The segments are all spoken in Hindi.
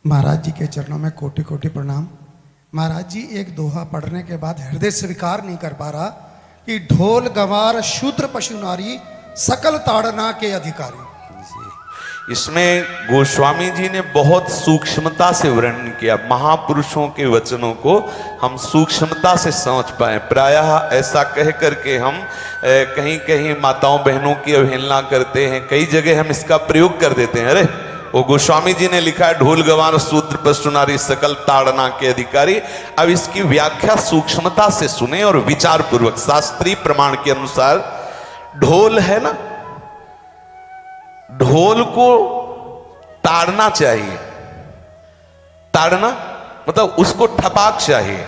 महाराज जी के चरणों में कोटि कोटि प्रणाम। महाराज जी एक दोहा पढ़ने के बाद हृदय स्वीकार नहीं कर पा रहा कि ढोल गंवार शूद्र पशु नारी सकल ताड़ना के अधिकारी। इसमें गोस्वामी जी ने बहुत सूक्ष्मता से वर्णन किया। महापुरुषों के वचनों को हम सूक्ष्मता से समझ पाए। प्रायः ऐसा कह करके हम कहीं कहीं माताओं बहनों की अवहेलना करते हैं, कई जगह हम इसका प्रयोग कर देते हैं। अरे वो गोस्वामी जी ने लिखा है ढोल गंवार शूद्र पशु नारी सकल ताड़ना के अधिकारी। अब इसकी व्याख्या सूक्ष्मता से सुने और विचार पूर्वक। शास्त्रीय प्रमाण के अनुसार ढोल है ना, ढोल को ताड़ना चाहिए। ताड़ना मतलब उसको ठपाक चाहिए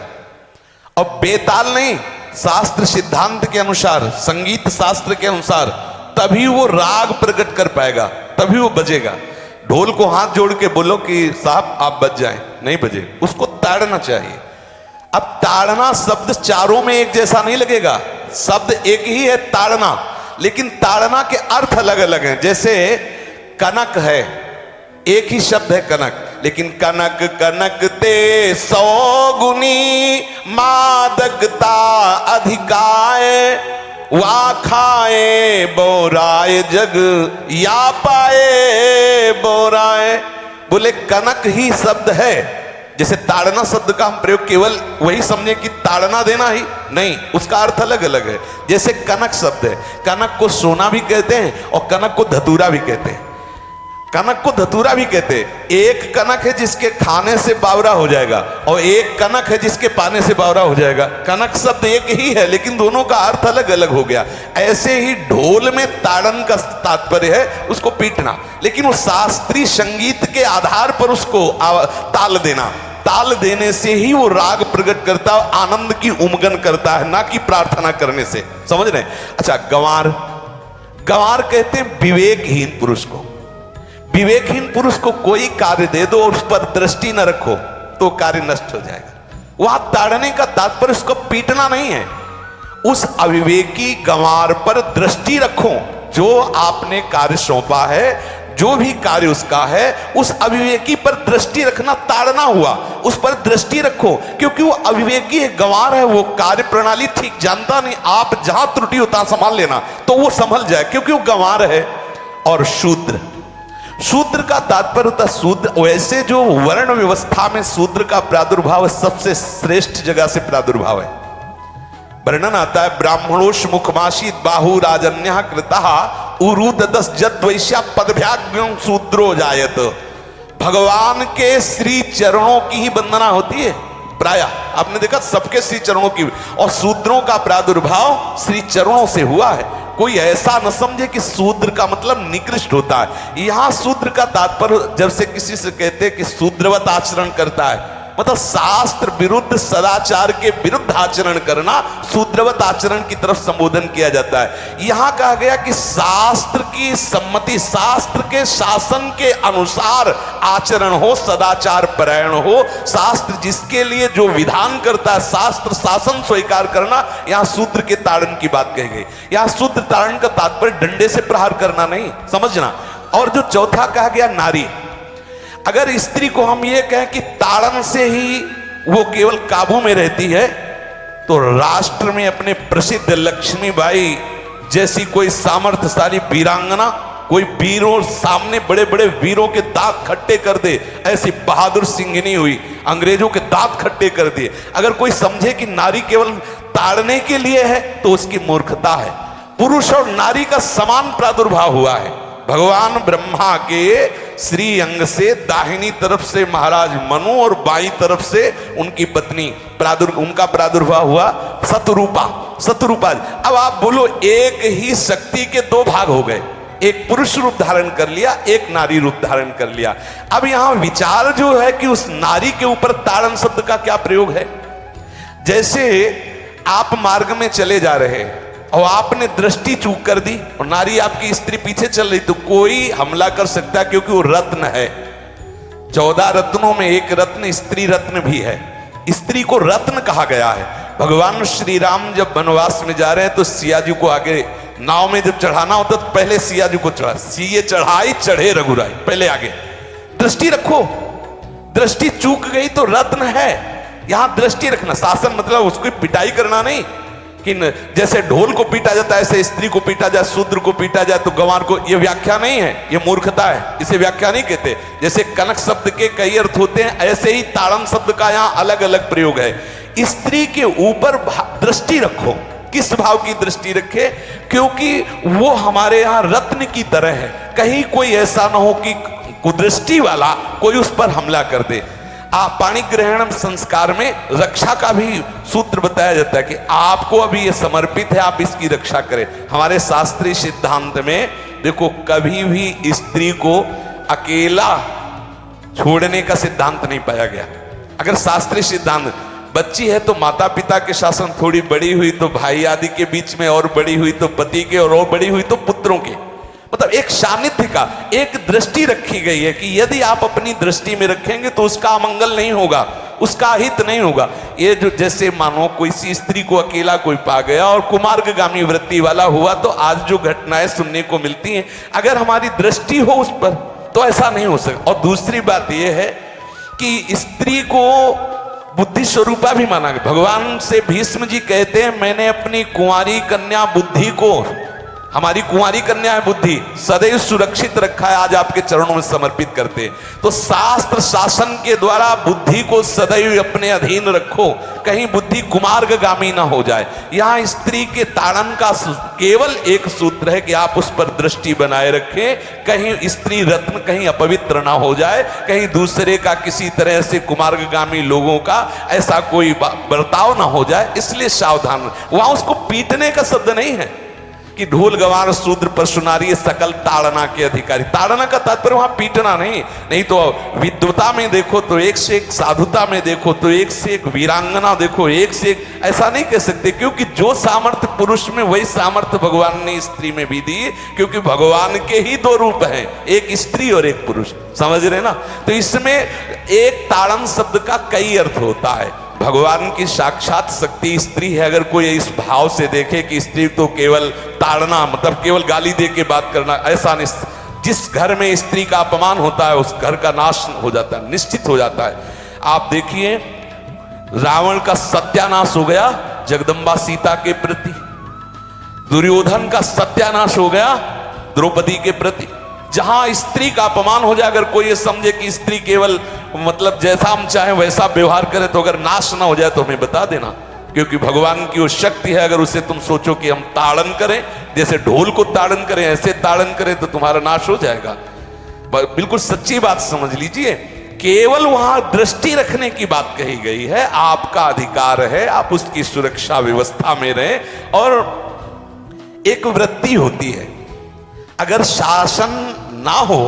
और बेताल नहीं। शास्त्र सिद्धांत के अनुसार, संगीत शास्त्र के अनुसार तभी वो राग प्रकट कर पाएगा, तभी वो बजेगा। ढोल को हाथ जोड़ के बोलो कि साहब आप बज जाएं, नहीं बजे, उसको ताड़ना चाहिए। अब ताड़ना शब्द चारों में एक जैसा नहीं लगेगा। शब्द एक ही है ताड़ना, लेकिन ताड़ना के अर्थ अलग अलग हैं। जैसे कनक है, एक ही शब्द है कनक, लेकिन कनक कनक ते 100 गुनी मादकता अधिकाए, वा खाए बोराए जग या पाए बोराए। बोले कनक ही शब्द है। जैसे ताड़ना शब्द का हम प्रयोग केवल वही समझे कि ताड़ना देना ही नहीं, उसका अर्थ अलग अलग है। जैसे कनक शब्द है, कनक को सोना भी कहते हैं और कनक को धतूरा भी कहते हैं। कनक को धतूरा भी कहते हैं। एक कनक है जिसके खाने से बावरा हो जाएगा और एक कनक है जिसके पाने से बावरा हो जाएगा। कनक शब्द एक ही है, लेकिन दोनों का अर्थ अलग अलग हो गया। ऐसे ही ढोल में ताड़न का तात्पर्य है उसको पीटना, लेकिन वो शास्त्रीय संगीत के आधार पर उसको ताल देना। ताल देने से ही वो राग प्रकट करता है, आनंद की उमगन करता है, ना कि प्रार्थना करने से। समझ रहे हैं? अच्छा, गंवार, गंवार कहते हैं विवेकहीन पुरुष को। विवेकहीन पुरुष को कोई कार्य दे दो और उस पर दृष्टि न रखो तो कार्य नष्ट हो जाएगा। वहां ताड़ने का तात्पर्य उसको पीटना नहीं है। उस अविवेकी गंवार पर दृष्टि रखो। जो आपने कार्य सौंपा है, जो भी कार्य उसका है, उस अविवेकी पर दृष्टि रखना ताड़ना हुआ। उस पर दृष्टि रखो, क्योंकि वो अविवेकी है, गंवार है, वो कार्य प्रणाली ठीक जानता नहीं। आप जहां त्रुटि होता संभाल लेना तो वो संभल जाए, क्योंकि वो गंवार है। और शूद्र, शूद्र का तात्पर्य होता है शूद्र। वैसे जो वर्ण व्यवस्था में शूद्र का प्रादुर्भाव सबसे श्रेष्ठ जगह से प्रादुर्भाव है। वर्णन आता है ब्राह्मणोष मुखमाशीत बाहु राजन्य कृतः उरुददस जद्वैश्या पदभ्याग्यों शूद्रो जायत। भगवान के श्री चरणों की ही वंदना होती है। प्रायः आपने देखा सबके श्री चरणों की, और शूद्रों का प्रादुर्भाव श्री चरणों से हुआ है। कोई ऐसा न समझे कि शूद्र का मतलब निकृष्ट होता है। यहां शूद्र का तात्पर्य जब से किसी से कहते हैं कि शूद्रवत आचरण करता है, मतलब शास्त्र विरुद्ध, सदाचार के विरुद्ध आचरण करना शूद्रवत आचरण की तरफ संबोधन किया जाता है। यहां कहा गया कि शास्त्र की सम्मति, शास्त्र के शासन के अनुसार आचरण हो, सदाचार परायण हो। शास्त्र जिसके लिए जो विधान करता है, शास्त्र शासन स्वीकार करना, यहां शूद्र के ताड़न की बात कही गई। यहां शूद्र ताड़न का तात्पर्य डंडे से प्रहार करना नहीं, समझना। और जो चौथा कहा गया नारी, अगर स्त्री को हम ये कहें कि ताड़न से ही वो केवल काबू में रहती है, तो राष्ट्र में अपने प्रसिद्ध लक्ष्मीबाई जैसी कोई सामर्थ्यशाली वीरांगना, कोई वीरों सामने बड़े बड़े वीरों के दांत खट्टे कर दे, ऐसी बहादुर सिंघनी हुई, अंग्रेजों के दांत खट्टे कर दिए। अगर कोई समझे कि नारी केवल ताड़ने के लिए है तो उसकी मूर्खता है। पुरुष और नारी का समान प्रादुर्भाव हुआ है। भगवान ब्रह्मा के श्री अंग से दाहिनी तरफ से महाराज मनु और बाईं तरफ से उनकी पत्नी उनका प्रादुर्भाव हुआ शतरूपा। शतरूपा, अब आप बोलो एक ही शक्ति के दो भाग हो गए, एक पुरुष रूप धारण कर लिया, एक नारी रूप धारण कर लिया। अब यहां विचार जो है कि उस नारी के ऊपर ताड़न शब्द का क्या प्रयोग है। जैसे आप मार्ग में चले जा रहे हैं और आपने दृष्टि चूक कर दी और नारी आपकी स्त्री पीछे चल रही, तो कोई हमला कर सकता है, क्योंकि वो रत्न है। 14 रत्नों में एक रत्न स्त्री रत्न भी है। स्त्री को रत्न कहा गया है। भगवान श्री राम जब वनवास में जा रहे हैं तो सिया जी को आगे नाव में जब चढ़ाना होता तो पहले सिया जी को चढ़ा, सीए चढ़ाई चढ़े रघुराई, पहले आगे। दृष्टि रखो, दृष्टि चूक गई तो रत्न है। यहां दृष्टि रखना, शासन मतलब उसकी पिटाई करना नहीं कि जैसे ढोल को पीटा जाता है ऐसे स्त्री को पीटा जाए, शूद्र को पीटा जाए तो गंवार को, यह व्याख्या नहीं है, यह मूर्खता है, इसे व्याख्या नहीं कहते। जैसे कनक शब्द के कई अर्थ होते हैं, ऐसे ही ताड़न शब्द का यहां अलग अलग प्रयोग है। स्त्री के ऊपर दृष्टि रखो। किस भाव की दृष्टि रखे? क्योंकि वो हमारे यहां रत्न की तरह है, कहीं कोई ऐसा ना हो कि कुदृष्टि वाला कोई उस पर हमला कर दे। पाणी ग्रहण संस्कार में रक्षा का भी सूत्र बताया जाता है कि आपको अभी ये समर्पित है, आप इसकी रक्षा करें। हमारे शास्त्रीय सिद्धांत में देखो, कभी भी स्त्री को अकेला छोड़ने का सिद्धांत नहीं पाया गया। अगर शास्त्रीय सिद्धांत, बच्ची है तो माता पिता के शासन, थोड़ी बड़ी हुई तो भाई आदि के बीच में, और बड़ी हुई तो पति के, और बड़ी हुई तो पुत्रों के, मतलब एक सानिध्य का एक दृष्टि रखी गई है कि यदि आप अपनी दृष्टि में रखेंगे तो उसका अमंगल नहीं होगा, उसका हित नहीं होगा। ये जो जैसे मानो कोई सी स्त्री को अकेला कोई पा गया और कुमार्गगामी वृत्ति वाला हुआ, तो आज जो घटनाएं सुनने को मिलती हैं, अगर हमारी दृष्टि हो उस पर तो ऐसा नहीं हो सकता। और दूसरी बात यह है कि स्त्री को बुद्धि स्वरूपा भी माना गया। भगवान से भीष्म जी कहते हैं, मैंने अपनी कुंवारी कन्या बुद्धि को, हमारी कुंवारी कन्या है बुद्धि, सदैव सुरक्षित रखा है, आज आपके चरणों में समर्पित करते हैं। तो शास्त्र शासन के द्वारा बुद्धि को सदैव अपने अधीन रखो, कहीं बुद्धि कुमार्गगामी ना हो जाए। यहां स्त्री के ताड़न का केवल एक सूत्र है कि आप उस पर दृष्टि बनाए रखें, कहीं स्त्री रत्न कहीं अपवित्र ना हो जाए, कहीं दूसरे का किसी तरह से कुमार्गगामी लोगों का ऐसा कोई बर्ताव ना हो जाए, इसलिए सावधान। वहां उसको पीटने का शब्द नहीं है कि ढोल गवार शूद्र परशुनारी सकल ताड़ना के अधिकारी। ताड़ना का तात्पर्य वहां पीटना नहीं तो विद्वता में देखो तो एक से एक, साधुता में देखो तो एक से एक, वीरांगना देखो एक से एक, ऐसा नहीं कह सकते, क्योंकि जो सामर्थ्य पुरुष में वही सामर्थ्य भगवान ने स्त्री में भी दी, क्योंकि भगवान के ही दो रूप हैं, एक स्त्री और एक पुरुष, समझ रहे ना। तो इसमें एक ताड़न शब्द का कई अर्थ होता है। भगवान की साक्षात शक्ति स्त्री है। अगर कोई इस भाव से देखे कि स्त्री तो केवल ताड़ना मतलब केवल गाली दे के बात करना, ऐसा नहीं। जिस घर में स्त्री का अपमान होता है उस घर का नाश हो जाता है, निश्चित हो जाता है। आप देखिए, रावण का सत्यानाश हो गया जगदम्बा सीता के प्रति, दुर्योधन का सत्यानाश हो गया द्रौपदी के प्रति। जहां स्त्री का अपमान हो जाए, अगर कोई ये समझे कि स्त्री केवल मतलब जैसा हम चाहें वैसा व्यवहार करे, तो अगर नाश ना हो जाए तो हमें बता देना, क्योंकि भगवान की वो शक्ति है। अगर उसे तुम सोचो कि हम ताड़न करें, जैसे ढोल को ताड़न करें ऐसे ताड़न करें, तो तुम्हारा नाश हो जाएगा। बिल्कुल सच्ची बात समझ लीजिए। केवल वहां दृष्टि रखने की बात कही गई है, आपका अधिकार है, आप उसकी सुरक्षा व्यवस्था में रहें। और एक वृत्ति होती है, अगर शासन ना हो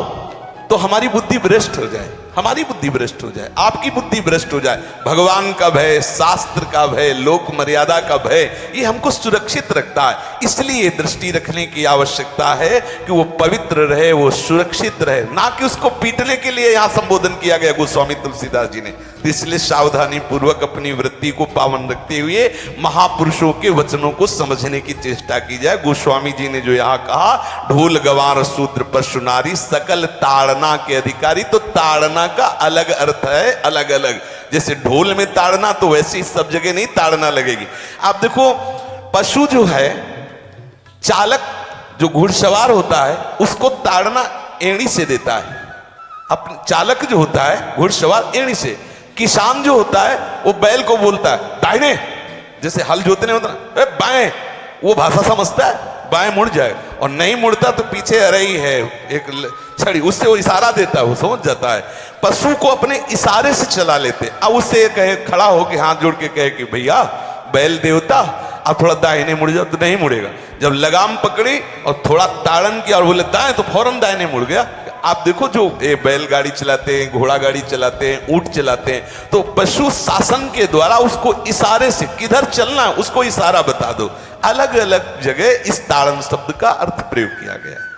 तो हमारी बुद्धि भ्रष्ट हो जाए, हमारी बुद्धि भ्रष्ट हो जाए, आपकी बुद्धि भ्रष्ट हो जाए। भगवान का भय, शास्त्र का भय, लोक मर्यादा का भय, ये हमको सुरक्षित रखता है। इसलिए दृष्टि रखने की आवश्यकता है कि वो पवित्र रहे, वो सुरक्षित रहे, ना कि उसको पीटने के लिए यहां संबोधन किया गया गोस्वामी तुलसीदास जी ने। इसलिए सावधानी पूर्वक अपनी वृत्ति को पावन रखते हुए महापुरुषों के वचनों को समझने की चेष्टा की जाए। गोस्वामी जी ने जो यहाँ कहा, ढोल गवार शूद्र परशुनारी सकल ताड़ना के अधिकारी, तो ताड़ना का अलग अर्थ है, अलग अलग। जैसे ढोल में ताड़ना, तो वैसे ही सब जगह नहीं ताड़ना लगेगी। आप देखो, पशु जो है, चालक जो घुड़सवार होता है उसको ताड़ना एड़ी से देता है। अपने चालक जो होता है घुड़सवार एड़ी से। किसान जो होता है वो बैल को बोलता है दाहिने, जैसे हल जोतने होता है बाएं, वो भाषा समझता है, बाएं मुड़ जाए, और नहीं मुड़ता तो पीछे अरई है एक छड़ी, उससे वो इशारा देता है, वो समझ जाता है। पशु को अपने इशारे से चला लेते। अब उससे कहे, खड़ा होकर हाथ जोड़ के कहे कि भैया बैल देवता आप थोड़ा दाहिने मुड़ जाओ, तो नहीं मुड़ेगा। जब लगाम पकड़ी और थोड़ा ताड़न किया और बोले दाएं, तो फौरन दाहिने मुड़ गया। आप देखो, जो बैलगाड़ी चलाते हैं, घोड़ा गाड़ी चलाते हैं, ऊंट चलाते हैं, तो पशु शासन के द्वारा उसको इशारे से किधर चलना है उसको इशारा बता दो। अलग अलग जगह इस ताड़न शब्द का अर्थ प्रयोग किया गया है।